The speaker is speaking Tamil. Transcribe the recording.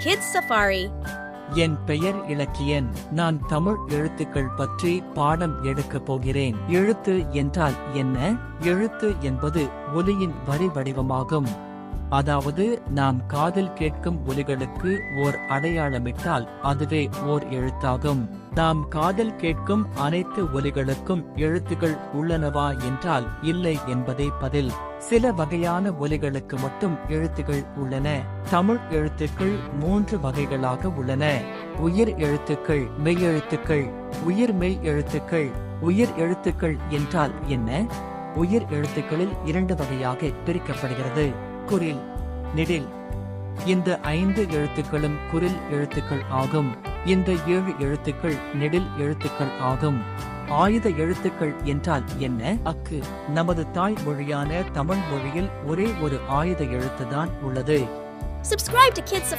Kids Safari. என் பெயர் இலக்கியன். நான் தமிழ் எழுத்துக்கள் பற்றி பாடம் எடுக்கப் போகிறேன். எழுத்து என்றால் என்ன? எழுத்து என்பது ஒலியின் வரி வடிவமாகும். அதாவது நாம் காதில் கேட்கும் ஒலிகளுக்கு ஓர் அடையாளமிட்டால் அதுவே ஓர் எழுத்தாகும். நாம் காதில் கேட்கும் அனைத்து ஒலிகளுக்கும் எழுத்துக்கள் உள்ளனவா என்றால் இல்லை என்பதே பதில். சில வகையான ஒலிகளுக்கு மட்டும் எழுத்துக்கள் உள்ளன. தமிழ் எழுத்துக்கள் 3 வகைகளாக உள்ளன. உயிர் எழுத்துக்கள், மெய்யெழுத்துக்கள். உயிர் மெய் எழுத்துக்கள். உயிர் எழுத்துக்கள் என்றால் என்ன? உயிர் எழுத்துக்களில் 2 வகையாக பிரிக்கப்படுகிறது. குறில், நெடில். இந்த 5 எழுத்துக்களும் குறில் எழுத்துக்கள் ஆகும். இந்த 7 எழுத்துக்கள் நெடில் எழுத்துக்கள் ஆகும். ஆயுத எழுத்துக்கள் என்றால் என்ன? அக்கு. நமது தாய் மொழியான தமிழ் மொழியில் ஒரே ஒரு ஆயுத எழுத்துதான் உள்ளது. Subscribe to Kids Safari.